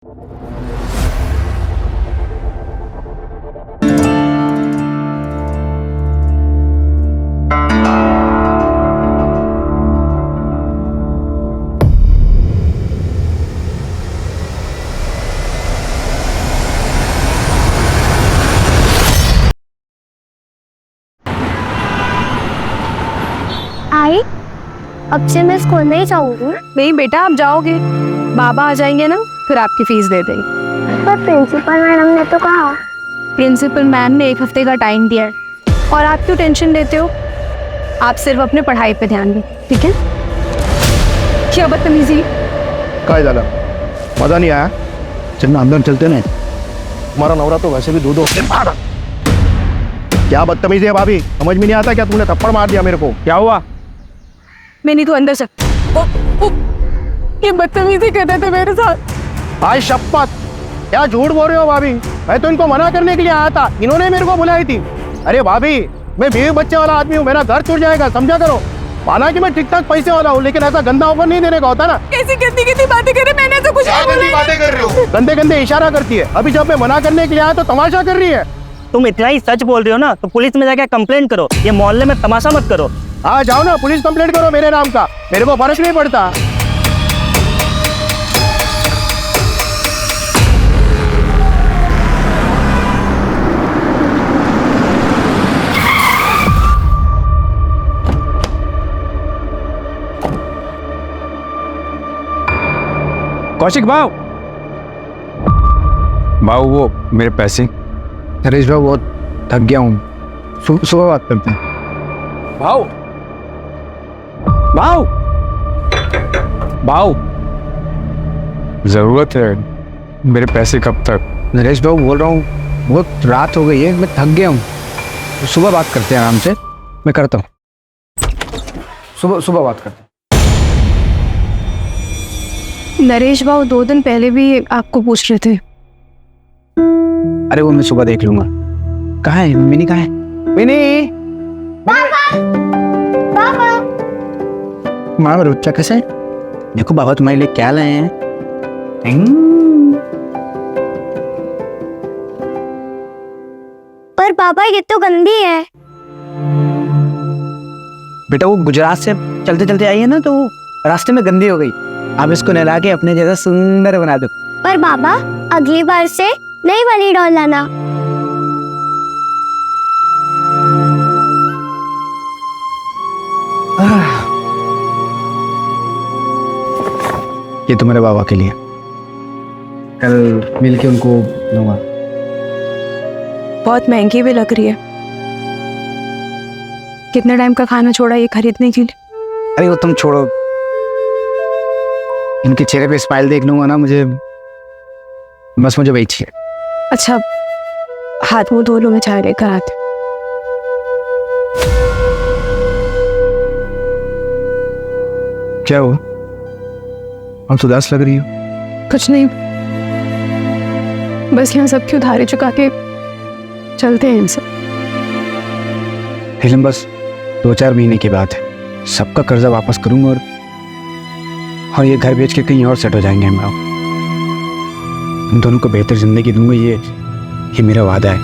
आई, अब से मैं स्कूल नहीं जाऊंगी। नहीं बेटा, आप जाओगे, बाबा आ जाएंगे ना, फिर आपकी फीस दे देंगे। पर प्रिंसिपल मैडम ने तो कहा। प्रिंसिपल मैम ने 1 हफ्ते का टाइम दिया है, और आप क्यों टेंशन लेते हो? आप सिर्फ अपने पढ़ाई पे ध्यान दें, ठीक है? क्या बदतमीजी! काय झालं? मजा नहीं आया? चलना अंदर चलते नहीं। हमारा नवरा तो वैसे भी दूधों से मारा। क्या बदतमीजी है भाभी? समझ में नहीं आता क्या? तूने थप्पड़ मार दिया मेरे को। क्या हुआ? मैंने तो अंदर से ये बदतमीजी कर रहे थे मेरे साथ। आज शपथ, क्या झूठ बोल रहे हो भाभी? मैं तो इनको मना करने के लिए आया था, इन्होंने मेरे को बुलाई थी। अरे भाभी, मैं बीवी बच्चे वाला आदमी हूँ, मेरा घर छूट जाएगा, समझा करो। माना कि मैं ठीक ठाक पैसे वाला हूँ, लेकिन ऐसा गंदा ऑफर नहीं देने का होता ना। कैसी गंदी गंदी बातें कर रहे, मैंने तो कुछ नहीं बोला। बातें कर रहे हो? गंदे गंदे इशारा करती है। अभी जब मैं मना करने के लिए आया तो तमाशा कर रही है। तुम इतना ही सच बोल रहे हो ना, तो पुलिस में जाके कंप्लेंट करो। ये मोहल्ले में तमाशा मत करो। हाँ जाओ ना, पुलिस कंप्लेंट करो मेरे नाम का, मेरे को फर्क नहीं पड़ता। कौशिक भाव, वो मेरे पैसे। नरेश भाई बहुत थक गया हूँ, सुबह बात करते हैं। भाव भाव भाव, जरूरत है, मेरे पैसे कब तक? नरेश भाई बोल रहा हूँ, बहुत रात हो गई है, मैं थक गया हूँ, सुबह बात करते हैं आराम से। मैं करता हूँ, सुबह बात करते हैं। नरेश बाबू 2 दिन पहले भी आपको पूछ रहे थे। अरे वो मैं सुबह देख लूंगा। कहाँ है मिनी? कहाँ है मिनी? मामा रुच्चा कैसे है? देखो बाबा तुम्हारे लिए क्या लाए हैं। पर पापा ये तो गंदी है। बेटा वो गुजरात से चलते चलते आई है ना, तो रास्ते में गंदी हो गई। आप इसको नहला के अपने जैसा सुंदर बना दो। पर बाबा, अगली बार से नई वाली डॉल लाना। ये तुम्हारे बाबा के लिए, कल मिलके उनको दूंगा। बहुत महंगी भी लग रही है। कितने टाइम का खाना छोड़ा ये खरीदने के लिए? अरे वो तुम छोड़ो, इनके चेहरे पे स्माइल देख लूंगा ना, मुझे वही चाहिए। अच्छा, हाथ मुंह धो लो, मैं चाय लेकर आती। क्या हुआ? हम उदास लग रही हो। कुछ नहीं, बस यहाँ सबकी उधारी चुका के चलते हैं इनसे। फिल्म बस 2-4 महीने की बात है, सबका कर्जा वापस करूंगा और ये घर बेच के कहीं और सेट हो जाएंगे हम लोग। तुम दोनों को बेहतर जिंदगी दूंगा, ये मेरा वादा है।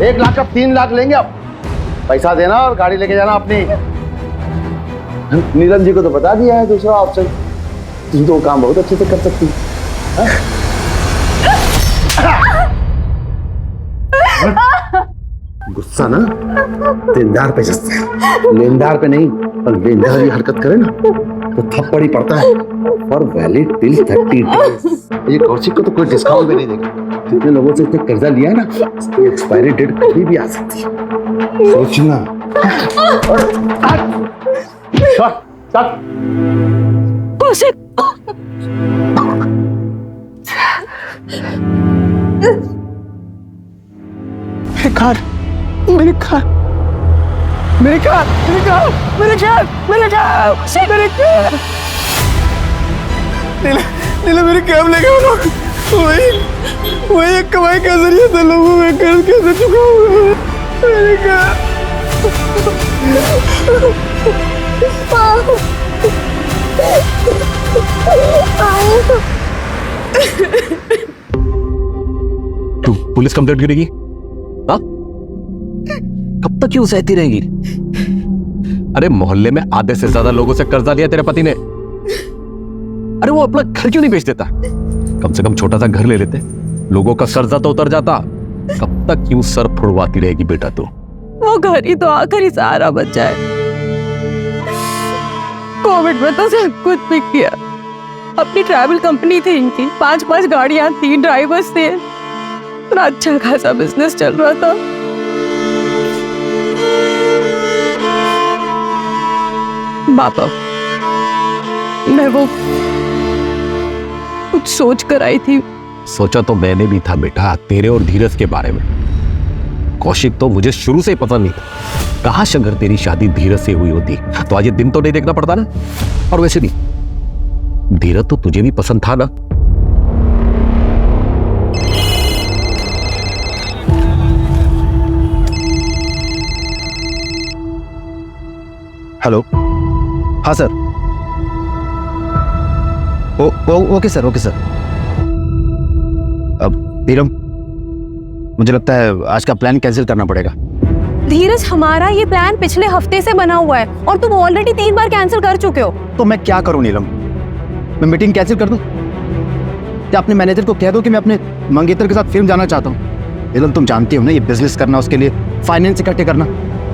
एक लाख का 3 लाख लेंगे अब। पैसा देना और गाड़ी लेके जाना अपनी। नीलम जी को तो बता दिया है दूसरा ऑप्शन, तुम तो काम बहुत अच्छे से कर सकती है। गुस्सा ना देनदार पे जस्ता है, लेनदार पे नहीं। और लेनदार ये हरकत करे ना तो थप्पड़ ही पड़ता है। और वैलिड टिल 30 डेज। ये कौशिक को तो कोई डिस्काउंट भी नहीं देगा। जितने लोगों से उसने कर्जा लिया ना, उसकी एक्सपायरी डेट कभी भी आ सकती है, सोचना। कौशिक, मेरी कार, मेरी कार, मेरी कार, मेरी कार, मेरी कार, मेरी कार, मेरी कार। नीला मेरी कैब ले गए लोग। वही एक कमाई का जरिया था, लोगों में कर्ज कैसे चुकाऊंगा? मेरी कार। तू पुलिस कंप्लेंट करेगी? हाँ? कब तक क्यों सहती रहेगी? अरे मोहल्ले में आधे से ज्यादा लोगों से कर्जा लिया तेरे पति ने। अरे वो अपना घर क्यों नहीं बेच देता? कम से कम छोटा सा घर ले लेते, लोगों का कर्जा तो उतर जाता। कब तक क्यों सर फुड़वाती रहेगी बेटा तू? वो घर ही तो आखिरी सहारा बचा है। कोविड में तो सब कुछ बिक गया। अपनी ट्रैवल कंपनी थी इनकी, 5-5 गाड़ियां थी, ड्राइवर्स थे, इतना अच्छा खासा बिजनेस चल रहा था। बाबा, मैं वो कुछ सोच कर आई थी। सोचा तो मैंने भी था बेटा, तेरे और धीरज के बारे में। कौशिक तो मुझे शुरू से ही पसंद नहीं था। काश अगर तेरी शादी धीरज से हुई होती तो आज ये दिन तो नहीं देखना पड़ता ना। और वैसे भी धीरज तो तुझे भी पसंद था ना। हेलो, हाँ sir. Okay sir, okay sir. अब नीलम, मुझे लगता है आज का प्लान कैंसिल करना पड़ेगा। धीरज, हमारा ये प्लान पिछले हफ्ते से बना हुआ है और तुम ऑलरेडी 3 बार कैंसिल कर चुके हो। तो मैं क्या करूं नीलम? मैं मीटिंग कैंसिल कर दूं? या अपने मैनेजर को कह दो कि मैं अपने मंगेतर के साथ फिल्म जाना चाहता हूं? नीलम, तुम जानती हो ना, ये बिजनेस करना, उसके लिए फाइनेंस इकट्ठे करना,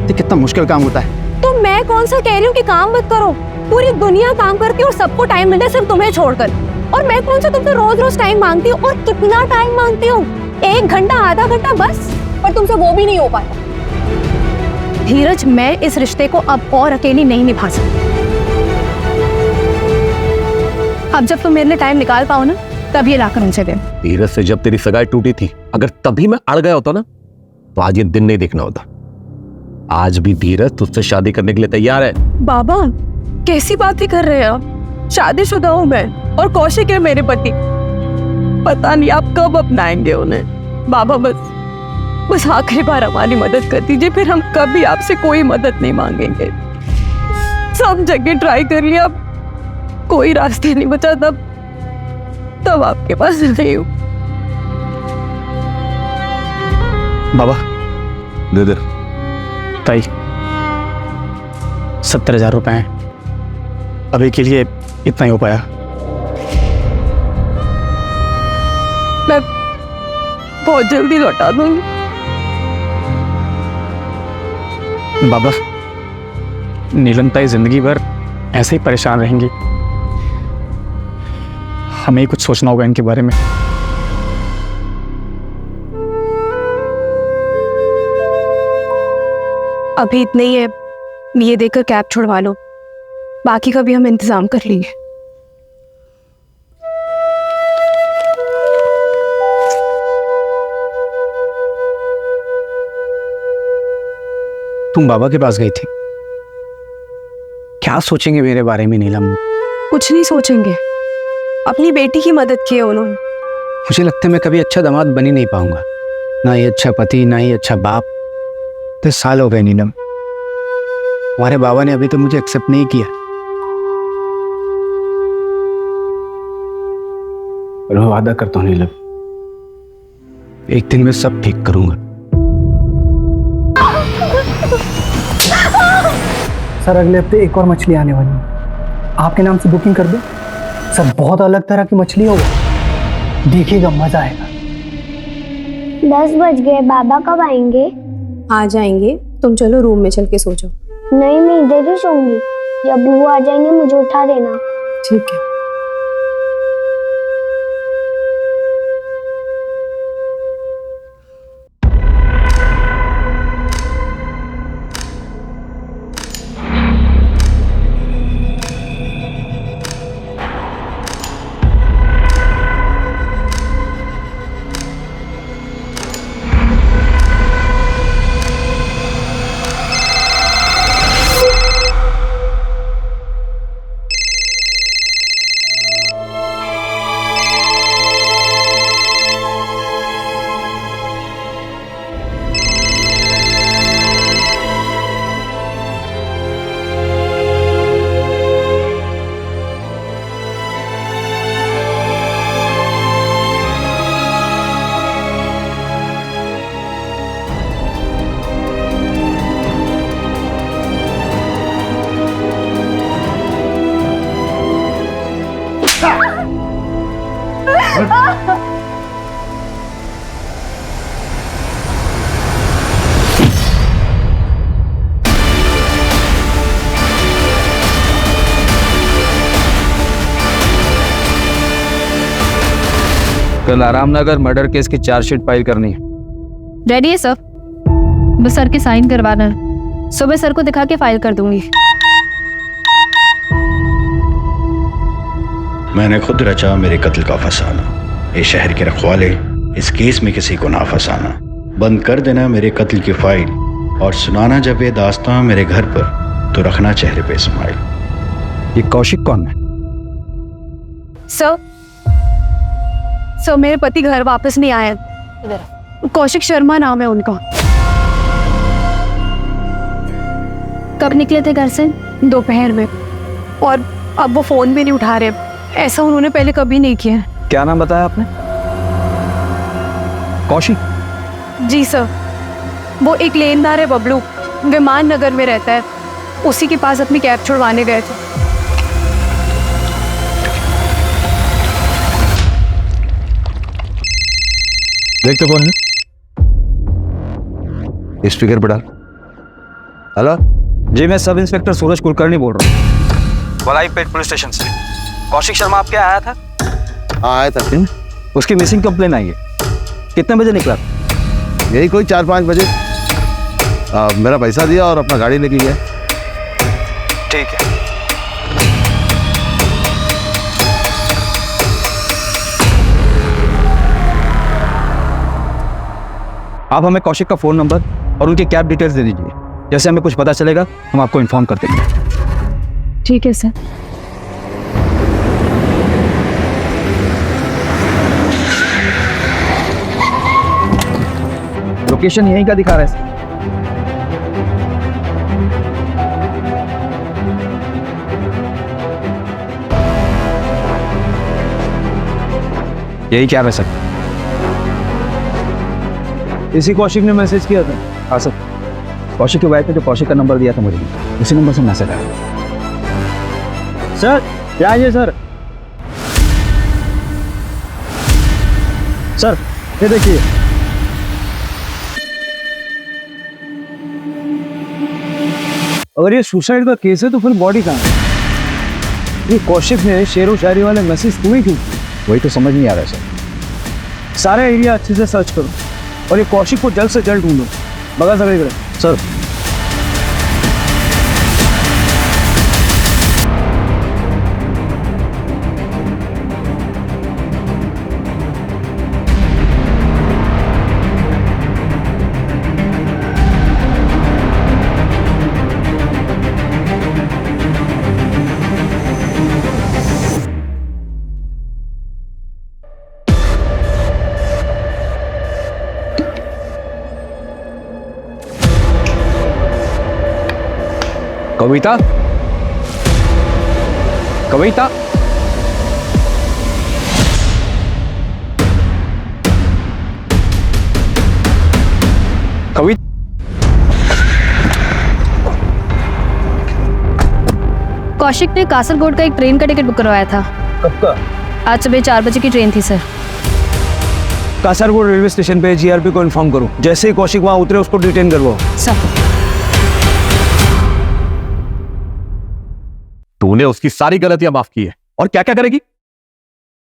ये कितना मुश्किल काम होता है। तो मैं कौन सा कह रही हूँ कि काम मत करो? पूरी दुनिया काम करती है और सबको टाइम मिलता है, सिर्फ तुम्हें छोड़कर। और मैं कौन सा तुमसे रोज टाइम मांगती हूँ? और कितना टाइम मांगती हूँ? 1 घंटा, आधा घंटा बस। पर तुमसे वो भी नहीं हो पाता। धीरज, मैं इस रिश्ते को अब और अकेली नहीं निभा सकती। अब जब तुम मेरे लिए टाइम निकाल पाओ ना, तब ये लाकर मुझे दे। धीरज से जब तेरी सगाई टूटी थी, अगर तभी मैं अड़ गया होता ना, तो आज ये दिन नहीं देखना होता। आज भी धीरज तुझसे शादी करने के लिए तैयार है। बाबा, कैसी बातें कर रहे हैं आप? शादीशुदा हूँ मैं और कौशिक है मेरे पति। पता नहीं आप कब अपनाएंगे उन्हें। बाबा, बस आखिरी बार हमारी मदद कर दीजिए, फिर हम कभी आपसे कोई मदद नहीं मांगेंगे। सब जगह ट्राई कर लिया, अब कोई रास्ते नहीं बचा, तब आपके पास नहीं हूँ। बाबा, दे दे। ताई, 70,000 रुपए हैं। अभी के लिए इतना ही हो पाया। मैं बहुत जल्दी लौटा दूंगी। बाबा, नीलम ताई जिंदगी भर ऐसे ही परेशान रहेंगी। हमें ही कुछ सोचना होगा इनके बारे में। अभी इतने ही है, ये देकर कैब छुड़वा लो, बाकी का भी हम इंतजाम कर लेंगे। तुम बाबा के पास गई थी, क्या सोचेंगे मेरे बारे में नीलम? कुछ नहीं सोचेंगे, अपनी बेटी की मदद की है उन्होंने। मुझे लगता है मैं कभी अच्छा दामाद बन ही नहीं पाऊंगा, ना ही अच्छा पति, ना ही अच्छा बाप। 10 साल हो गए नीलम, हमारे बाबा ने अभी तो मुझे एक्सेप्ट नहीं किया। और मैं वादा करता हूँ नीलम, एक दिन मैं सब ठीक करूंगा। सर, अगले हफ्ते एक और मछली आने वाली है, आपके नाम से बुकिंग कर दो। सर, बहुत अलग तरह की मछली होगा, देखिएगा, मजा आएगा। 10 बज गए, बाबा कब आएंगे? आ जाएंगे, तुम चलो रूम में चल के सो जाओ। नहीं, मैं इधर ही सोऊंगी। जब भी वो आ जाएंगे मुझे उठा देना। ठीक है। जलाराम नगर मर्डर केस की चार्जशीट फाइल करनी है। रेडी है सर, बस सर के साइन करवाना है। सुबह सर को दिखा के फाइल कर दूंगी। मैंने खुद रचा मेरे कत्ल का फसाना, इस शहर के रखवाले इस केस में किसी को ना फंसाना। बंद कर देना मेरे कत्ल की फाइल और सुनाना जब ये दास्तां मेरे घर पर तो रखना चेहरे पे स्माइल। ये कौशिक कौन है? सर मेरे पति घर वापस नहीं आए। कौशिक शर्मा नाम है उनका। कब निकले थे घर से? दोपहर में, और अब वो फोन भी नहीं उठा रहे। ऐसा उन्होंने पहले कभी नहीं किया। क्या नाम बताया आपने? कौशिक? जी सर, वो एक लेनदार है बबलू, विमान नगर में रहता है। उसी के पास अपनी कैब छुड़वाने गए थे। देख तो कौन है? स्पीकर पे डाल। हेलो जी, मैं सब इंस्पेक्टर सूरज कुलकर्णी बोल रहा हूँ, वलाईपेट पुलिस स्टेशन से। कौशिक शर्मा आपके आया था? हाँ आया था। उसकी मिसिंग कंप्लेन आई है। कितने बजे निकला? यही कोई 4-5 बजे। मेरा पैसा दिया और अपना गाड़ी निकल गया। ठीक है। आप हमें कौशिक का फोन नंबर और उनकी कैब डिटेल्स दे दीजिए। जैसे हमें कुछ पता चलेगा हम आपको इन्फॉर्म कर देंगे। ठीक है सर। लोकेशन यहीं का दिखा रहा है। यही क्या है सर? इसी कौशिक ने मैसेज किया था। हाँ सर, कौशिक की वाइफ ने जो कौशिक का नंबर दिया था मुझे, इसी नंबर से मैसेज आया। सर क्या है सर? सर ये देखिए। अगर ये सुसाइड का केस है तो फिर बॉडी कहाँ है? ये कौशिक ने शेरो शायरी वाले मैसेज तुम्हें क्यों? वही तो समझ नहीं आ रहा है सर। सारा एरिया अच्छे से सर्च करो और ये कौशिक को जल्द से जल्द ढूंढो। बगा सर। सर कविता, कविता, कविता। कौशिक ने कासरगोड का एक ट्रेन का टिकट बुक करवाया था। कब का? आज सुबह 4 बजे की ट्रेन थी सर। कासरगोड रेलवे स्टेशन पे जीआरपी को इन्फॉर्म करो। जैसे ही कौशिक वहां उतरे उसको डिटेन करवाओ। सर तूने उसकी सारी गलतियां माफ की है और क्या क्या करेगी?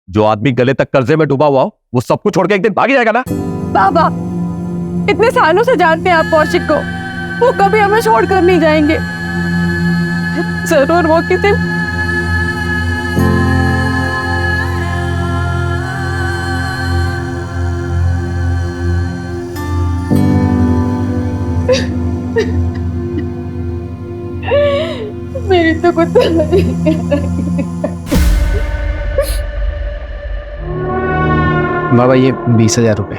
जो आदमी गले तक कर्जे में डूबा हुआ हो वो सब कुछ छोड़ के एक दिन भाग जाएगा ना। बाबा, इतने सालों से जानते हैं आप कौशिक को। वो कभी हमें छोड़कर नहीं जाएंगे। जरूर वो किसी मेरी तो कुछ बाबा ये 20,000 रुपए।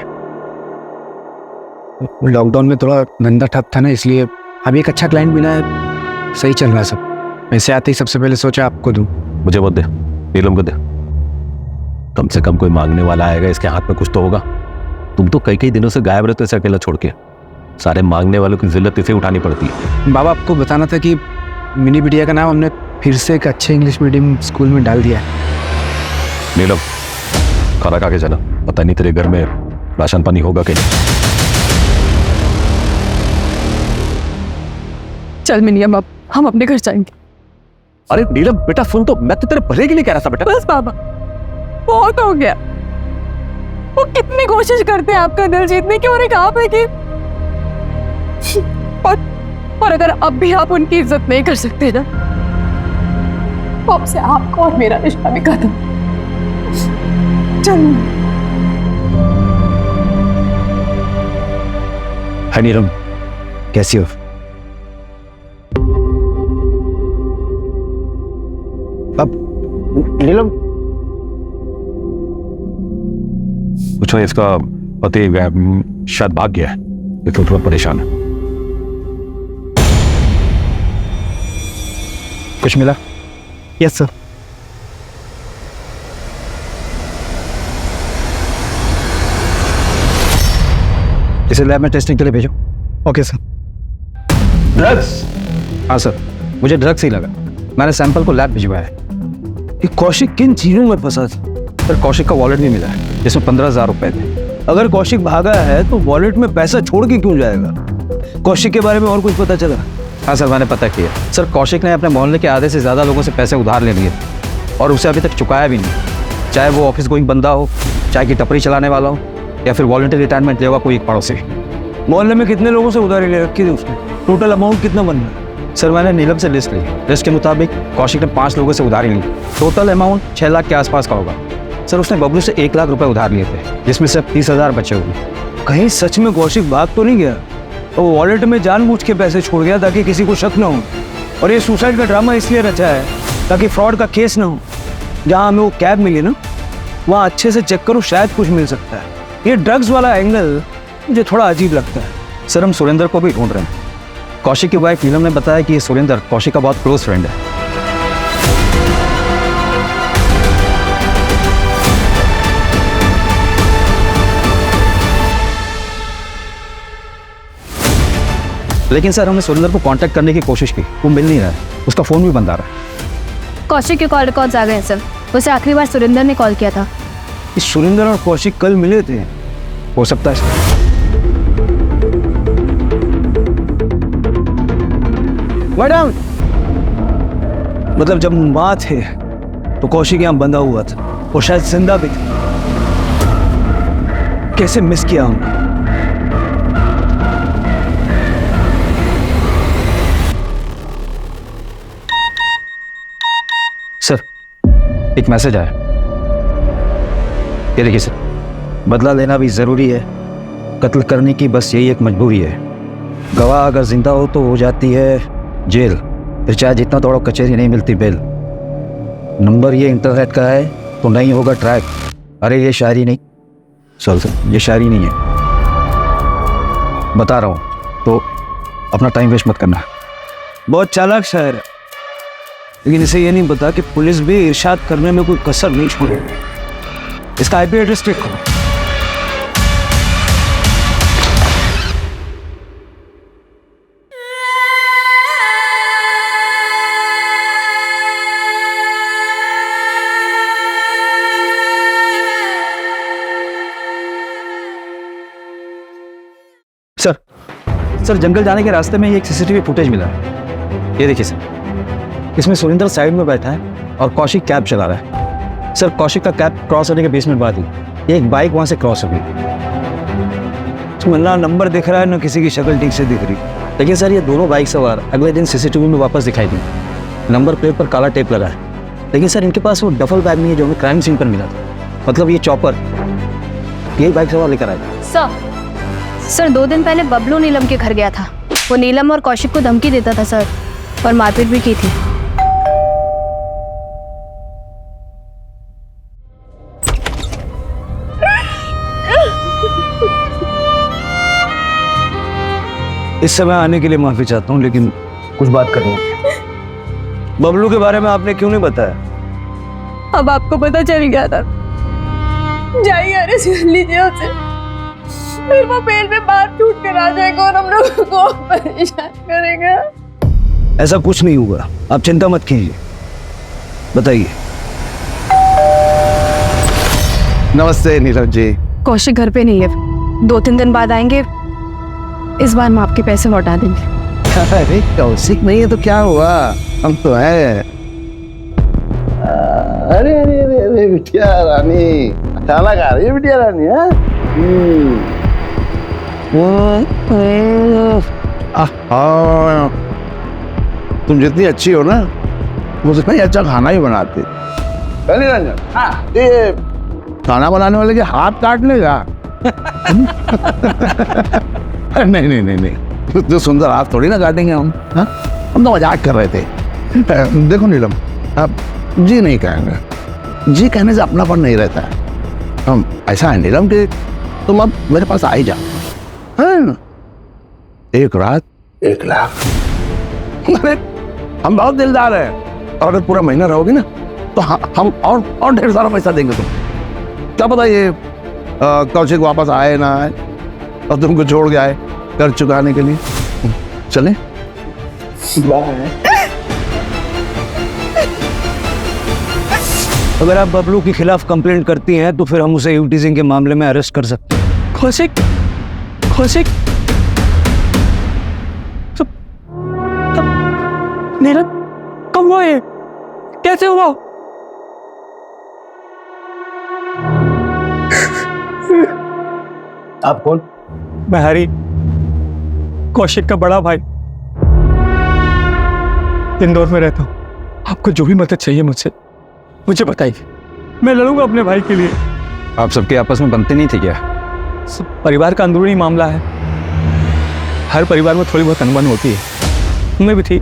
लॉकडाउन में थोड़ा धंधा ठप था ना, इसलिए अभी एक अच्छा क्लाइंट मिला है, सही चल रहा है सब। वैसे आते ही सबसे पहले सोचा आपको दूं। मुझे मत दे, नीलम को दे। कम से कम कोई मांगने वाला आएगा, इसके हाथ में कुछ तो होगा। तुम तो कई दिनों से गायब रहते, अकेला छोड़ के। सारे मांगने वालों की जिल्लत इसे उठानी पड़ती है। बाबा आपको बताना था कि मिनी बिटिया का नाम हमने फिर से एक अच्छे इंग्लिश मीडियम स्कूल में डाल दिया है। नीलम खाना खा के जाना, पता नहीं तेरे घर में राशन पानी होगा कि नहीं। चल मिनियम, अब हम अपने घर जाएंगे। अरे नीलम बेटा सुन तो, मैं तो तेरे भले के लिए कह रहा था बेटा। बस बाबा, बहुत हो गया। वो कितनी कोशिश करते हैं आपका दिल जीतने की, और एक आप है कि और अगर अब भी आप उनकी इज्जत नहीं कर सकते ना, तो अब से आपका और मेरा रिश्ता भी खत्म। चलो। हाय नीलम, कैसी हो? अब नीलम, पूछो इसका पति शायद भाग गया है, इसलिए थोड़ा परेशान है। कुछ मिला? Yes sir. इसे लैब में टेस्टिंग के लिए भेजो। Okay sir. ड्रग्स? हाँ सर, मुझे ड्रग्स ही लगा। मैंने सैंपल को लैब भिजवाया है। ये कौशिक किन चीजों में फंसा था? सर कौशिक का वॉलेट भी मिला है जिसमें 15,000 रुपए थे। अगर कौशिक भागा है तो वॉलेट में पैसा छोड़ के क्यों जाएगा? कौशिक के बारे में और कुछ पता चला? हाँ सर, मैंने पता किया। सर कौशिक ने अपने मोहल्ले के आधे से ज़्यादा लोगों से पैसे उधार ले लिए और उसे अभी तक चुकाया भी नहीं, चाहे वो ऑफिस गोइंग बंदा हो, चाहे कि टपरी चलाने वाला हो, या फिर वॉलंटरी रिटायरमेंट ले हुआ कोई एक पड़ोसी। मोहल्ले में कितने लोगों से उधारी ले रखी थी उसने? टोटल अमाउंट कितना बन रहा? सर मैंने नीलम से लिस्ट ली। लिस्ट के मुताबिक कौशिक ने 5 लोगों से उधारी ली। टोटल अमाउंट 6 लाख के आसपास का होगा। सर उसने बबलू से 1 लाख रुपए उधार लिए थे, जिसमें से 30,000 बचे हुए। कहीं सच में कौशिक भाग तो नहीं गया और वो वॉलेट में जानबूझ के पैसे छोड़ गया ताकि किसी को शक ना हो? और ये सुसाइड का ड्रामा इसलिए रचा है ताकि फ्रॉड का केस ना हो। जहाँ हमें वो कैब मिली ना, वहाँ अच्छे से चेक करो, शायद कुछ मिल सकता है। ये ड्रग्स वाला एंगल मुझे थोड़ा अजीब लगता है। सर हम सुरेंद्र को भी ढूंढ रहे हैं। कौशिक की वाइफ नीलम ने बताया कि ये सुरेंद्र कौशिक का बहुत क्लोज फ्रेंड है। लेकिन सर हमने सुरेंद्र को कांटेक्ट करने की कोशिश की, वो मिल नहीं रहा है, उसका फ़ोन भी बंद आ रहा है। कौशिक के कॉल रिकॉर्ड्स आ गए हैं सर। उसे आखिरी बार सुरेंद्र ने कॉल किया था। इस सुरेंद्र और कौशिक कल मिले थे? हो सकता है सर। मैडम, मतलब जब वहाँ थे तो कौशिक यहाँ बंधा हुआ था और शायद जिंदा भी था। कैसे मिस किया हमने? सर एक मैसेज आया, ये देखिए सर। बदला लेना भी ज़रूरी है, कत्ल करने की बस यही एक मजबूरी है। गवाह अगर जिंदा हो तो हो जाती है जेल, फिर चाहे जितना दौड़ो कचहरी नहीं मिलती बेल। नंबर ये इंटरनेट का है तो नहीं होगा ट्रैक। अरे ये शायरी नहीं, सर ये शायरी नहीं है, बता रहा हूँ, तो अपना टाइम वेस्ट मत करना। बहुत चालाक शायर है, लेकिन इसे ये नहीं पता कि पुलिस भी इरशाद करने में कोई कसर नहीं छोड़ेगी। इसका आईपी एड्रेस चेक करो। सर जंगल जाने के रास्ते में ये एक सीसीटीवी फुटेज मिला है, ये देखिए सर। इसमें सुरेंद्र साइड में बैठा है और कौशिक कैब चला रहा है। सर कौशिक का कैब क्रॉस होने के 20 मिनट बाद ही एक बाइक वहाँ से क्रॉस हो गई। तो ना नंबर दिख रहा है ना किसी की शक्ल ठीक से दिख रही। लेकिन सर ये दोनों बाइक सवार अगले दिन सीसीटीवी में वापस दिखाई दी। नंबर प्लेट पर काला टेप लगा है, लेकिन सर इनके पास वो डफल बैग नहीं है जो हमें क्राइम सीन पर मिला था। मतलब ये चॉपर यही बाइक सवार लेकर आया। सर 2 दिन पहले बबलू नीलम के घर गया था। वो नीलम और कौशिक को धमकी देता था सर, और मारपीट भी की थी। इस समय आने के लिए माफी चाहता हूँ, लेकिन कुछ बात करनी है। बबलू के बारे में आपने क्यों नहीं बताया? अब आपको पता चल गया था। जाइए अरेस्ट कर लीजिए उसे, फिर वो बेल पे बाहर छूट कर आ जाएगा और हम लोगों को परेशान करेगा। ऐसा कुछ नहीं होगा, आप चिंता मत कीजिए। बताइए। नमस्ते नीरज जी। कौशिक घर पे नहीं है, 2-3 दिन बाद आएंगे। इस बार हम आपके पैसे लौटा देंगे। अरे कौशिक नहीं है तो क्या हुआ, हम तो हैं। अरे अरे अरे अरे बिटिया रानी, खाना खा रही है बिटिया रानी? है तुम जितनी अच्छी हो ना, मुझे कहीं अच्छा खाना ही बनाती। पहले रंजन, ये खाना बनाने वाले के हाथ काट लेगा? नहीं नहीं नहीं नहीं, तो सुंदर हाथ थोड़ी ना काटेंगे हम। हाँ, हम तो मजाक कर रहे थे। देखो नीलम, आप जी नहीं कहेंगे, जी कहने से अपनापन नहीं रहता है। हम ऐसा है नीलम कि तुम अब मेरे पास आ ही जाओ। हाँ, 1 रात 1 लाख। अरे हम बहुत दिलदार हैं, और अगर पूरा महीना रहोगे ना तो हम और ढेर सारा पैसा देंगे तुम। क्या पता ये कौशिक वापस आए ना आए और तुमको छोड़ के आए कर्ज चुकाने के लिए। चले बाय। अगर आप बबलू के खिलाफ कंप्लेंट करती हैं तो फिर हम उसे यूटीजिंग के मामले में अरेस्ट कर सकते हैं। कौशिक, कौशिक, मेरा कब हुआ ये? कैसे हुआ? आप कौन? मैं हरी, कौशिक का बड़ा भाई, इंदौर में रहता हूँ। आपको जो भी मदद चाहिए मुझसे मुझे बताइए, मैं लड़ूंगा अपने भाई के लिए। आप सबके आपस में बनते नहीं थे क्या? सब परिवार का अंदरूनी मामला है, हर परिवार में थोड़ी बहुत अनबन होती है, उनमें भी थी।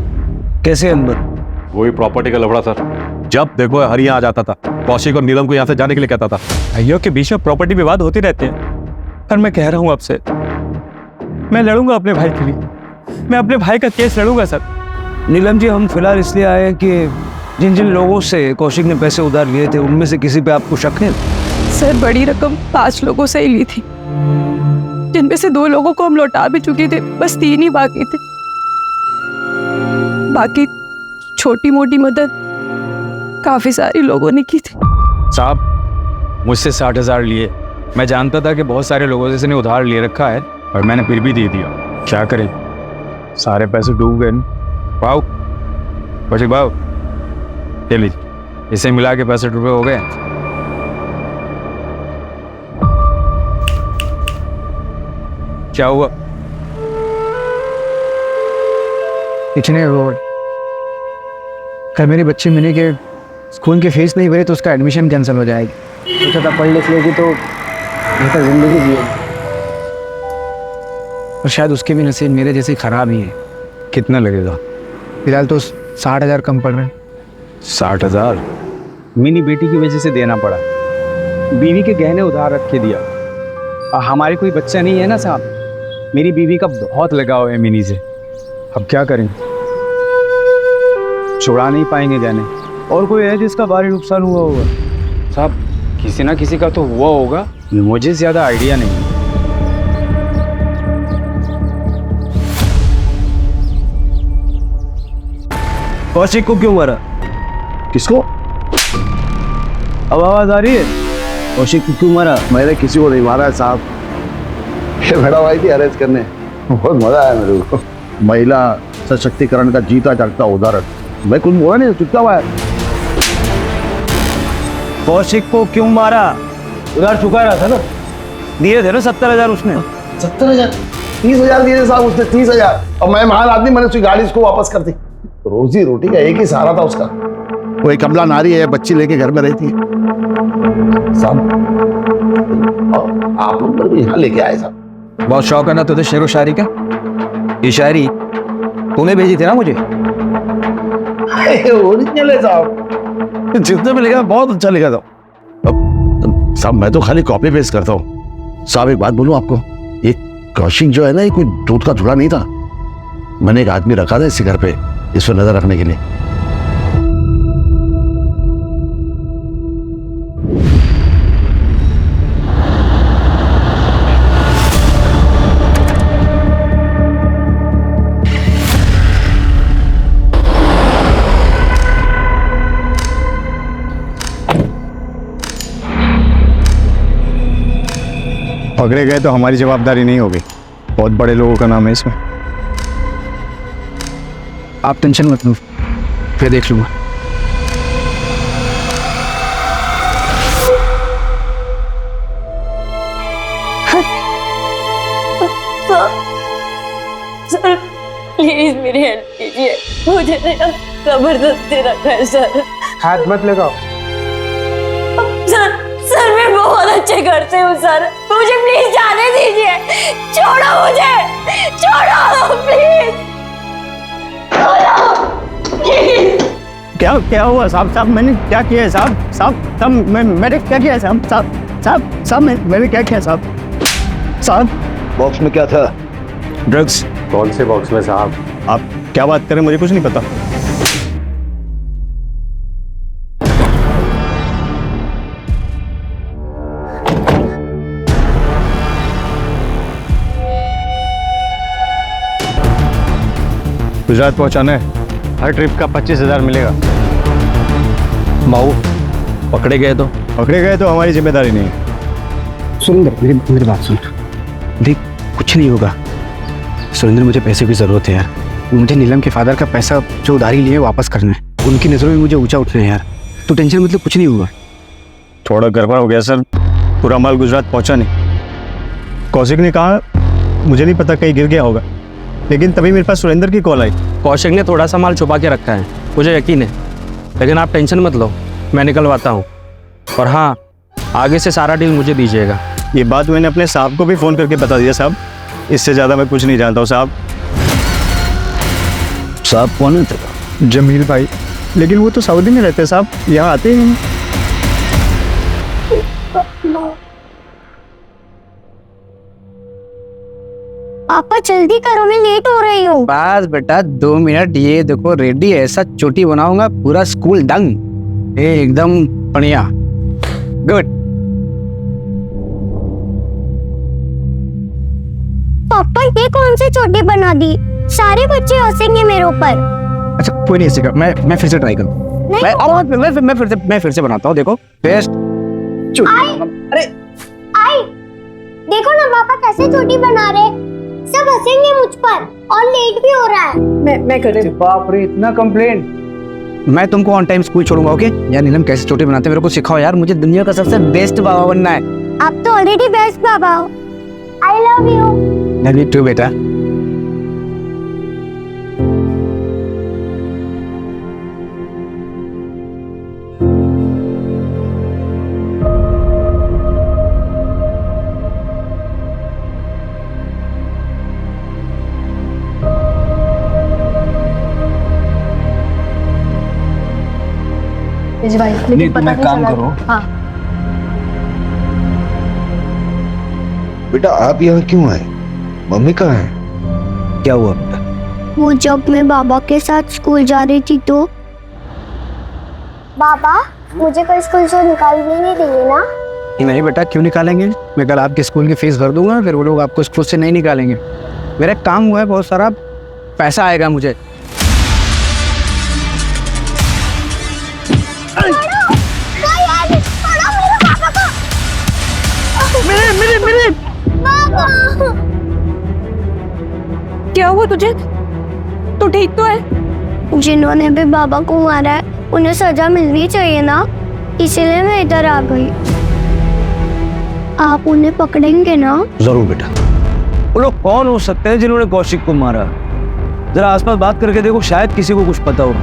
कैसे अनबन? वही प्रॉपर्टी का लफड़ा सर। जब देखो हरी यहाँ आ जाता था, कौशिक और नीलम को यहाँ से जाने के लिए कहता था। भाइयों के बीच में प्रॉपर्टी विवाद होते रहते हैं, पर मैं कह रहा हूँ आपसे, मैं लड़ूंगा अपने भाई के लिए, मैं अपने भाई का केस लड़ूंगा सर। नीलम जी, हम फिलहाल इसलिए आए हैं कि जिन जिन लोगों से कौशिक ने पैसे उधार लिए थे उनमें से किसी पे आपको शक है? सर, बड़ी रकम 5 लोगों से ही ली थी, जिनमें से 2 लोगों को हम लौटा भी चुके थे, बस 3 ही बाकी थे। बाकी छोटी मोटी मदद काफी सारी लोगों ने की थी। साहब, मुझसे 60,000 लिए। मैं जानता था कि बहुत सारे लोगों से इसने उधार ले रखा है और मैंने फिर भी दे दिया। क्या करें, सारे पैसे डूब गए। भाव कौशिक भाव, ले लीजिए, इसे मिला के 65 रुपये हो गए। क्या हुआ? इतने रोड कल मेरे बच्चे मिले के स्कूल के फीस नहीं भरे तो उसका एडमिशन कैंसिल हो जाएगी। सोचा था पढ़ लिख लेगी तो बेहतर जिंदगी जिएगी, और शायद उसके भी नसीब मेरे जैसे खराब ही है। कितना लगेगा? फिलहाल तो 60,000 कम पड़ रहे हैं। 60,000 मिनी बेटी की वजह से देना पड़ा, बीवी के गहने उधार रख के दिया। और हमारे कोई बच्चा नहीं है ना साहब, मेरी बीवी का बहुत लगाव है मिनी से। अब क्या करें, छुड़ा नहीं पाएंगे गहने। और कोई है जिसका भारी नुकसान हुआ होगा? साहब, किसी ना किसी का तो हुआ होगा, मुझे ज़्यादा आइडिया नहीं है। कौशिक को क्यों मारा? किसको? अब आवाज आ रही है? कौशिक को क्यों मारा? मैंने किसी को नहीं मारा है साहब, ये मैडम आई थी अरेस्ट करने, बहुत मजा आया मेरे को। महिला सशक्तिकरण का जीता जागता उदाहरण। मैं कुछ बोला नहीं, चुपचाप आया। कौशिक को क्यों मारा? उधार चुका रहा था ना, दिए थे ना 70,000 उसने। 70,000? 30,000 दिए साहब उसने, 30,000। और मैं महान आदमी, मैंने उसकी गाड़ी उसको वापस कर दी। रोजी रोटी का एक ही सहारा था उसका। वो एक कमला नारी है, बच्ची लेके घर में रहती है साहब। आप लोग मेरे को यहाँ लेके आए साहब। बहुत शौक है ना तुझे शेर व शायरी का? ये शायरी तूने भेजी थी ना मुझे? ओरिजिनल है साहब, जितने में लिखा बहुत अच्छा लिखा था। अब साहब मैं तो खाली कॉपी पेस्ट करता हूँ। साहब एक बात बोलूं आपको, ये कौशिक जो है ना, ये कोई दूध का धुला नहीं था। मैंने एक आदमी रखा था इसी घर पे, इस पर नजर रखने के लिए। पकड़े गए तो हमारी जवाबदारी नहीं होगी, बहुत बड़े लोगों का नाम है इसमें। आप टेंशन मत लो, फिर देख लूंगा। सर प्लीज मेरी हेल्प कीजिए, मुझे जबरदस्ती रखा है सर। हाथ मत लगाओ। सर सर मैं बहुत अच्छे घर से हूँ सर, मुझे प्लीज जाने दीजिए, छोड़ो मुझे, छोड़ो प्लीज, क्या क्या हुआ साहब? साहब मैंने क्या किया है साहब? साहब मैंने क्या किया है साहब? साहब मैंने क्या किया साहब? साहब बॉक्स में क्या था? ड्रग्स। कौन से बॉक्स में साहब? आप क्या बात करें, मुझे कुछ नहीं पता। गुजरात पहुंचाना है, हर ट्रिप का 25,000 मिलेगा। माऊ पकड़े गए तो हमारी जिम्मेदारी नहीं है। सुरेंद्र मेरी बात सुन, देख कुछ नहीं होगा। सुरेंद्र मुझे पैसे की ज़रूरत है यार, मुझे नीलम के फादर का पैसा जो उधारी लिए वापस करना है। उनकी नज़रों में मुझे ऊंचा उठना है यार, तो टेंशन मतलब कुछ नहीं हुआ। थोड़ा गड़बड़ हो गया सर, पूरा माल गुजरात पहुंचा नहीं। कौशिक ने कहा मुझे नहीं पता, कहीं गिर गया होगा, लेकिन तभी मेरे पास सुरेंद्र की कॉल आई। कौशिक ने थोड़ा सा माल छुपा के रखा है, मुझे यकीन है, लेकिन आप टेंशन मत लो, मैं निकलवाता हूँ। और हाँ, आगे से सारा डील मुझे दीजिएगा। ये बात मैंने अपने साहब को भी फ़ोन करके बता दिया साहब, इससे ज़्यादा मैं कुछ नहीं जानता हूँ साहब। साहब कौन है तेरा? जमील भाई, लेकिन वो तो सऊदी में रहते हैं साहब, यहाँ आते ही नहीं। पापा जल्दी करो, मैं लेट हो रही हूँ। बस बेटा 2 मिनट, ये देखो रेडी, ऐसा चोटी बनाऊंगा पूरा स्कूल दंग, एकदम बढ़िया, गुड। पापा ये कौन सी चोटी बना दी? सारे बच्चे हंसेंगे मेरे ऊपर। अच्छा कोई नहीं हंसेगा, मैं फिर से ट्राई करूँ। मैं फिर से बनाता हूँ, देखो बेस्ट। अरे आई देखो ना पापा कैसे चोटी बना रहे, सब हंसेंगे मुझ पर और लेट भी हो रहा है। मैं कर रही हूँ। बाप रे इतना कंप्लेंट। मैं तुमको ऑन टाइम स्कूल छोड़ूंगा, ओके? यार नीलम कैसे चोटी बनाते हैं मेरे को सिखाओ यार, मुझे दुनिया का सबसे बेस्ट बाबा बनना है। आप तो ऑलरेडी बेस्ट बाबा हो। I love you. Love you too बेटा। नहीं तुम एक काम करो। हाँ बेटा आप यहाँ क्यों आए? मम्मी कहाँ है? क्या हुआ बेटा? वो जब मैं बाबा के साथ स्कूल जा रही थी तो बाबा मुझे कल स्कूल से निकालने नहीं देंगे ना? नहीं बेटा क्यों निकालेंगे, मैं कल आपके स्कूल की फीस भर दूंगा, फिर वो लोग आपको स्कूल से नहीं निकालेंगे। मेरा काम हुआ है, बहुत सारा पैसा आएगा मुझे। मेरे क्या हुआ तुझे? तू ठीक तो है? जिन्होंने भी बाबा को मारा है उन्हें सजा मिलनी चाहिए ना, इसीलिए मैं इधर आ गई। आप उन्हें पकड़ेंगे ना? जरूर बेटा। वो लोग कौन हो सकते हैं जिन्होंने कौशिक को मारा? जरा आसपास बात करके देखो, शायद किसी को कुछ पता हो।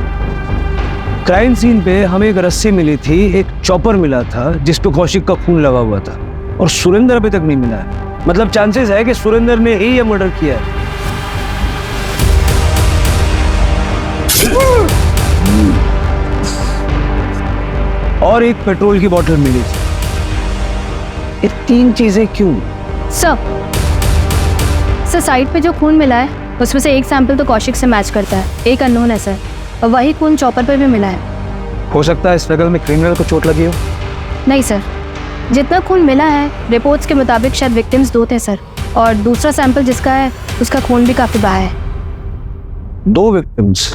क्राइम सीन पे हमें एक रस्सी मिली थी, एक चॉपर मिला था जिस पे कौशिक का खून लगा हुआ था, और सुरेंद्र अभी तक नहीं मिला है। मतलब चांसेस है कि सुरेंद्र ने ही ये मर्डर किया है। और एक पेट्रोल की बोतल मिली थी। ये 3 चीजें क्यों? सर साइड पे जो खून मिला है उसमें से एक सैंपल तो कौशिक से मैच करता है, एक अननोन है सर, और वही खून चॉपर पे भी मिला है। हो सकता है स्ट्रगल में क्रिमिनल को चोट लगी हो। नहीं सर, जितना खून मिला है रिपोर्ट्स के मुताबिक शायद विक्टिम्स 2 थे सर, और दूसरा सैंपल जिसका है उसका खून भी काफी बहा है। 2 विक्टिम्स,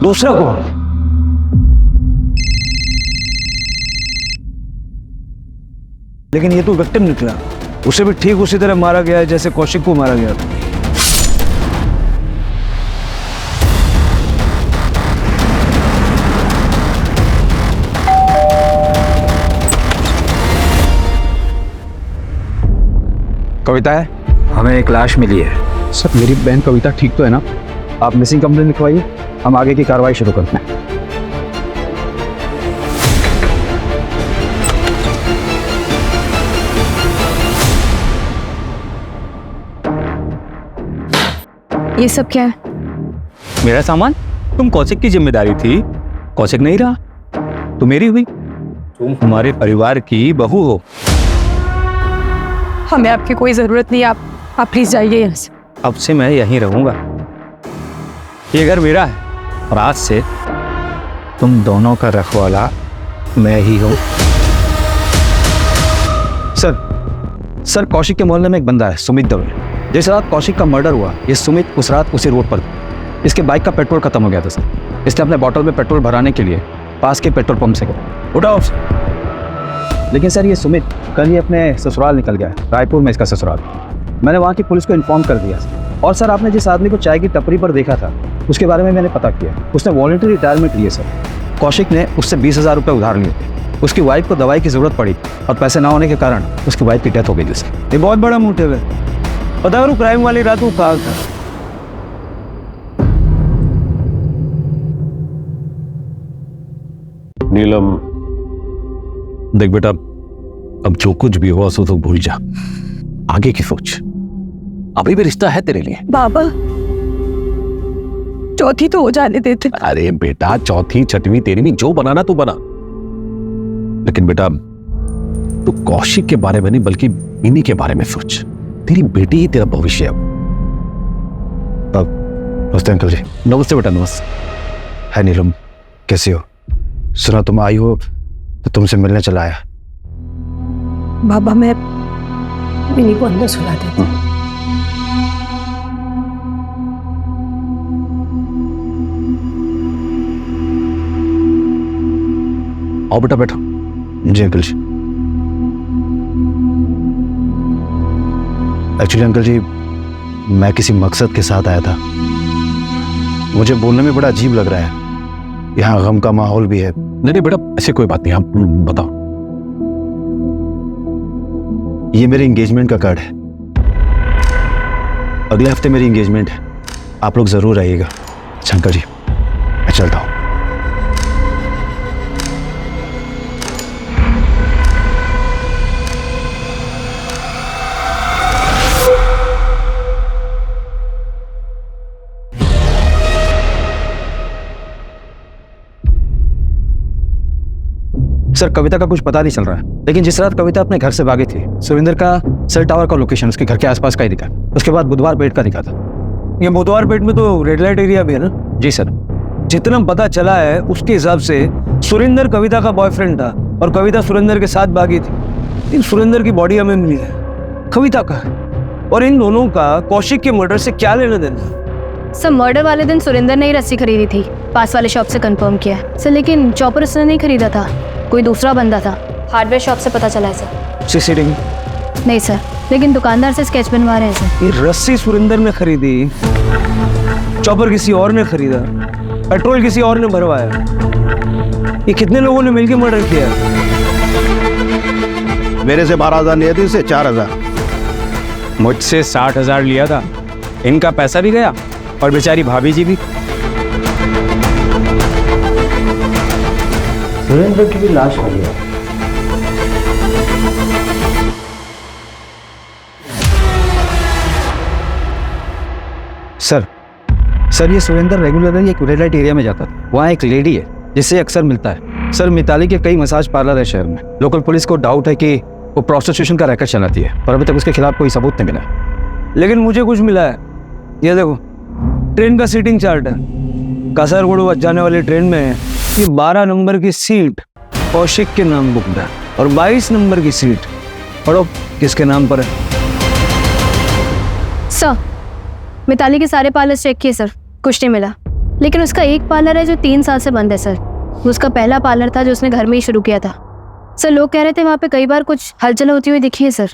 दूसरा कौन? लेकिन ये तो विक्टिम निकला, उसे भी ठीक उसी तरह मारा गया है जैसे कौशिक को मारा गया था। कविता है? हमें एक लाश मिली है। सर मेरी बहन कविता ठीक तो है ना? आप मिसिंग कंप्लेंट लिखवाइए, हम आगे की कार्रवाई शुरू करते हैं। ये सब क्या है? मेरा सामान? तुम कौशिक की जिम्मेदारी थी, कौशिक नहीं रहा तो मेरी हुई। तुम हमारे परिवार की बहू हो। हमें आपकी कोई जरूरत नहीं, आप प्लीज जाइए यहाँ से। अब से मैं यहीं रहूंगा, ये घर मेरा है और आज से तुम दोनों का रखवाला मैं ही हूँ। सर कौशिक के मोहल्ले में एक बंदा है सुमित दवे। जिस रात कौशिक का मर्डर हुआ, ये सुमित उस रात उसी रोड पर था। इसके बाइक का पेट्रोल खत्म हो गया था सर। इसने अपने बॉटल में पेट्रोल भराने के लिए पास के पेट्रोल पंप से गया। उठाओ। लेकिन सर ये सुमित कल ही अपने ससुराल निकल गया है, रायपुर में इसका ससुराल। मैंने वहाँ की पुलिस को इन्फॉर्म कर दिया। और सर आपने जिस आदमी को चाय की टपरी पर देखा था, उसके बारे में मैंने पता किया। उसने वॉलंटरी रिटायरमेंट लिए सर। कौशिक ने उससे 20,000 रुपये उधार लिए थे। उसकी वाइफ को दवाई की जरूरत पड़ी और पैसे ना होने के कारण उसकी वाइफ की डेथ हो गई थी। ये बहुत बड़ा मोटिव है। पता करो क्राइम वाली रात वो कहाँ था? नीलम, देख बेटा, अब जो कुछ भी हुआ सो तो भूल जा, आगे की सोच। अभी भी रिश्ता है तेरे लिए। बाबा चौथी तो हो जाने देते। अरे बेटा, चौथी छठवीं तेरहवीं जो बनाना तू बना, लेकिन बेटा तू कौशिक के बारे में नहीं बल्कि इन्हीं के बारे में सोच। तेरी बेटी ही तेरा भविष्य है। नमस्ते अंकल जी। नमस्ते बेटा, नमस्ते। है नीलम, कैसी हो? सुना तुम आई हो तो तुमसे मिलने चला आया। बाबा मैं इन्हीं को अंदर सुला देती हूँ। आओ बेटा, बैठो। जी अंकल जी। एक्चुअली अंकल जी, मैं किसी मकसद के साथ आया था। मुझे बोलने में बड़ा अजीब लग रहा है, यहाँ गम का माहौल भी है। नहीं बेटा, ऐसी कोई बात नहीं, आप बताओ। ये मेरे एंगेजमेंट का कार्ड है। अगले हफ्ते मेरी एंगेजमेंट है, आप लोग जरूर आइएगा। अच्छा अंकल जी, मैं चलता हूँ। सर कविता का कुछ पता नहीं चल रहा है, लेकिन जिस रात कविता अपने घर से भागी थी, सुरेंद्र का सेल टावर का लोकेशन उसके घर के आसपास का ही दिखा। उसके बाद बुधवार पेट का दिखा था। ये बुधवार पेट में तो रेड लाइट एरिया भी है ना? जी सर। जितना पता चला है उसके हिसाब से सुरेंद्र कविता का बॉयफ्रेंड था और कविता सुरेंद्र के साथ भागी थी। लेकिन सुरेंद्र की बॉडी हमें मिली है, कविता का है। और इन दोनों का कौशिक के मर्डर से क्या लेना देना? सर मर्डर वाले दिन सुरेंद्र ने ही रस्सी खरीदी थी, पास वाले शॉप से कंफर्म किया है सर। लेकिन चॉपर उसने नहीं खरीदा था, कोई दूसरा बंदा था। हार्डवेयर शॉप से पता चला है सर। सीसीटीवी नहीं सर, लेकिन दुकानदार से स्केच बनवा रहे हैं सर। ये रस्सी सुरेंद्र ने खरीदी, चॉपर किसी और ने खरीदा, पेट्रोल किसी और ने भरवाया। ये कितने लोगों ने मिलकर मर्डर किया? मेरे से 12,000 लिए थे, इसे 4,000। मुझसे 60,000 लिया था, इनका पैसा भी गया और बेचारी भाभी जी भी। सुरेंद्र की भी लाश मिली है। सर ये सुरेंद्र रेगुलरली एक रेड लाइट एरिया में जाता था। वहाँ एक लेडी है जिससे अक्सर मिलता है। सर मिताली के कई मसाज पार्लर है शहर में। लोकल पुलिस को डाउट है कि वो प्रोस्टिट्यूशन का रैकेट चलाती है, पर अभी तक उसके खिलाफ कोई सबूत नहीं मिला। लेकिन मुझे कुछ मिला है। ये देखो, ट्रेन का सीटिंग चार्ट है। कासरगोड जाने वाली ट्रेन में ये 12 नंबर की सीट कौशिक के नाम बुक है और 22 नंबर की सीट पढ़ो किसके नाम पर है। सर मिताली के सारे पार्लर चेक किए सर, कुछ नहीं मिला। लेकिन उसका एक पार्लर है जो 3 साल से बंद है सर। वो उसका पहला पार्लर था जो उसने घर में ही शुरू किया था सर। लोग कह रहे थे वहाँ पे कई बार कुछ हलचल होती हुई दिखी है सर।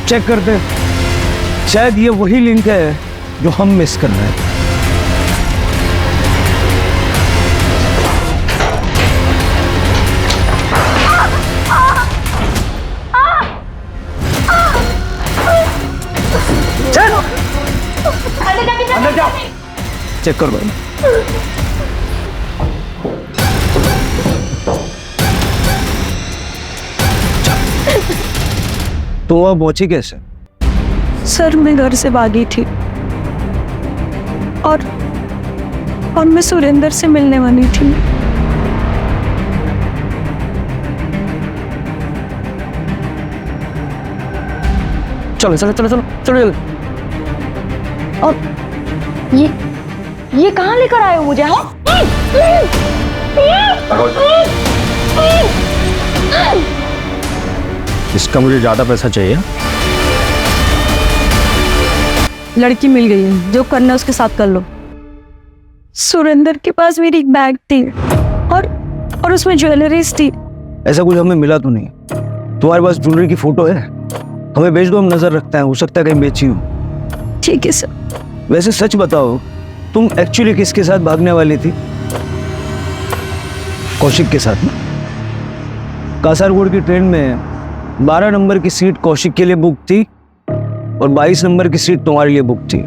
चेक करते हैं, शायद ये वही लिंक है जो हम मिस कर रहे हैं। अंदर जाओ, चेक करो भाई। तो वह पहुंची कैसे? सर मैं घर से भागी थी और मैं सुरेंद्र से मिलने वाली थी। चलो चलो चलो चलो चलो चलो। और ये कहाँ लेकर आए हो मुझे? हाँ इसका मुझे ज़्यादा पैसा चाहिए। लड़की मिल गई है, जो करना है उसके साथ कर लो। सुरेंद्र के पास मेरी एक बैग थी और उसमें ज्वेलरीज थी। ऐसा कुछ हमें मिला तो नहीं। तुम्हारे पास ज्वेलरी की फोटो है? हमें भेज दो, हम नजर रखते हैं, हो सकता है कहीं बेची हो। ठीक है सर। वैसे सच बताओ, तुम एक्चुअली किसके साथ भागने वाली थी? कौशिक के साथ ना? कासारगोड की ट्रेन में 12 नंबर की सीट कौशिक के लिए बुक थी और 22 नंबर की सीट तुम्हारे लिए बुक थी।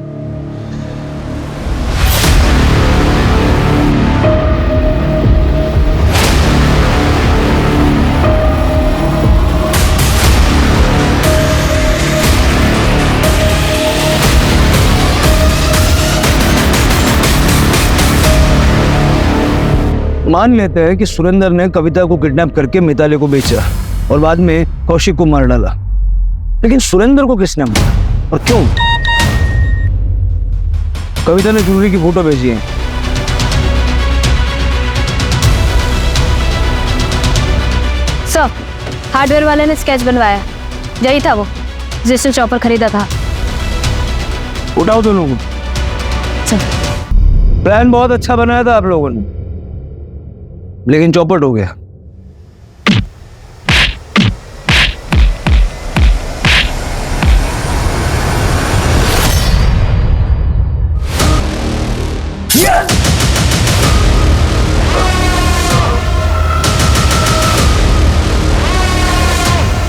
मान लेते हैं कि सुरेंद्र ने कविता को किडनैप करके मिताली को बेचा और बाद में कौशिक को मार डाला, लेकिन सुरेंद्र को किसने मारा और क्यों? कविता ने ज्वेलरी की फोटो भेजी है। सर, हार्डवेयर वाले ने स्केच बनवाया, यही था वो जिसने चॉपर खरीदा था। उठाओ दोनों को। प्लान बहुत अच्छा बनाया था आप लोगों ने, लेकिन चौपट हो गया।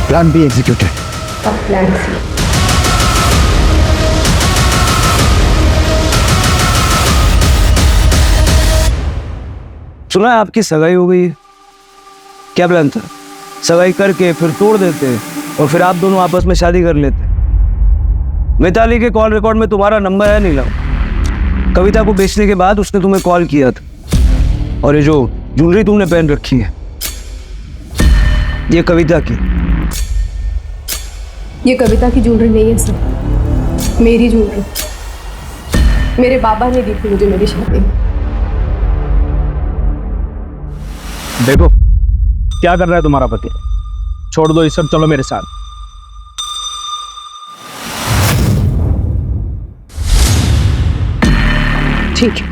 Plan B executed. Plan C. सुना है आपकी सगाई हो गई है? क्या प्लान था? सगाई करके फिर तोड़ देते और फिर आप दोनों आपस में शादी कर लेते। मिताली के कॉल रिकॉर्ड में तुम्हारा नंबर है नीलम। कविता को बेचने के बाद उसने तुम्हें कॉल किया था। और ये जो ज्वेलरी तुमने पहन रखी है, ये कविता की? ये कविता की ज्वेलरी नहीं है सर, मेरी ज्वेलरी। मेरे बाबा ने दी थी मुझे मेरी शादी में। देखो क्या कर रहा है तुम्हारा पति। छोड़ दो ये सब, चलो मेरे साथ। ठीक है,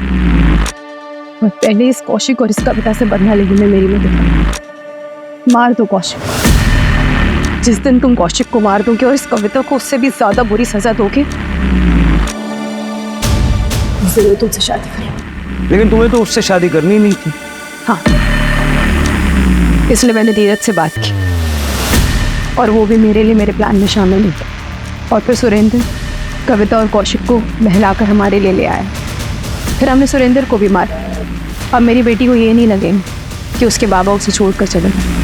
मैं पहले इस कौशिक और इस कविता से बदला लेने में मेरी मदद। मार दो कौशिक। जिस दिन तुम कौशिक को मार दोगे और इस कविता को उससे भी ज्यादा बुरी सजा दोगे, जरूर तुमसे शादी करेंगे। लेकिन तुम्हें तो उससे शादी करनी नहीं थी। हाँ, इसलिए मैंने धीरज से बात की और वो भी मेरे लिए मेरे प्लान में शामिल नहीं था। और फिर सुरेंद्र कविता और कौशिक को बहलाकर हमारे लिए ले आया। फिर हमने सुरेंद्र को भी मारा। अब मेरी बेटी को ये नहीं लगेगा कि उसके बाबा उसे छोड़कर चले गए।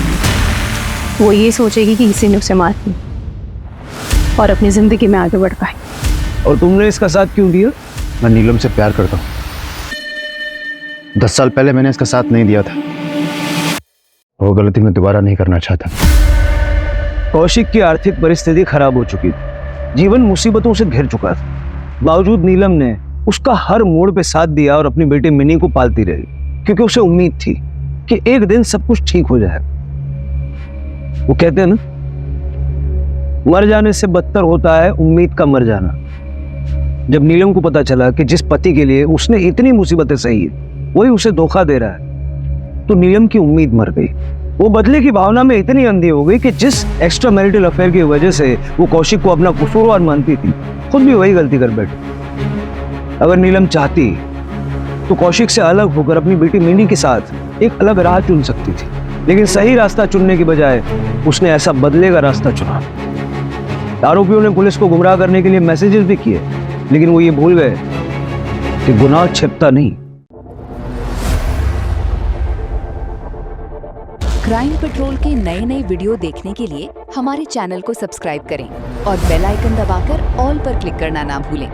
वो ये सोचेगी कि इसी ने उसे मार दी और अपनी जिंदगी में आगे बढ़ पाए। और तुमने इसका साथ क्यों दिया? मैं नीलम से प्यार करता हूँ। 10 साल पहले मैंने इसका साथ नहीं दिया था। वो गलती मैं दोबारा नहीं करना चाहता। कौशिक की आर्थिक परिस्थिति खराब हो चुकी थी, जीवन मुसीबतों से घिर चुका था। बावजूद नीलम ने उसका हर मोड़ पे साथ दिया और अपनी बेटी मिनी को पालती रही, क्योंकि उसे उम्मीद थी कि एक दिन सब कुछ ठीक हो जाएगा। वो कहते हैं ना, मर जाने से बदतर होता है उम्मीद का मर जाना। जब नीलम को पता चला कि जिस पति के लिए उसने इतनी मुसीबतें सही है वही उसे धोखा दे रहा है, तो नीलम की उम्मीद मर गई। वो बदले की भावना में इतनी अंधी हो गई कि जिस एक्स्ट्रा मैरिटल अफेयर की वजह से वो कौशिक को अपना कसूरवार मानती थी, खुद भी वही गलती कर बैठी। अगर नीलम चाहती तो कौशिक से अलग होकर अपनी बेटी मिनी के साथ एक अलग राह चुन सकती थी, लेकिन सही रास्ता चुनने की बजाय उसने ऐसा बदले का रास्ता चुना। आरोपियों ने पुलिस को गुमराह करने के लिए मैसेजेस भी किए, लेकिन वो ये भूल गए कि गुनाह छिपता नहीं। क्राइम पेट्रोल के नए वीडियो देखने के लिए हमारे चैनल को सब्सक्राइब करें और बेल आइकन दबाकर ऑल पर क्लिक करना ना भूलें।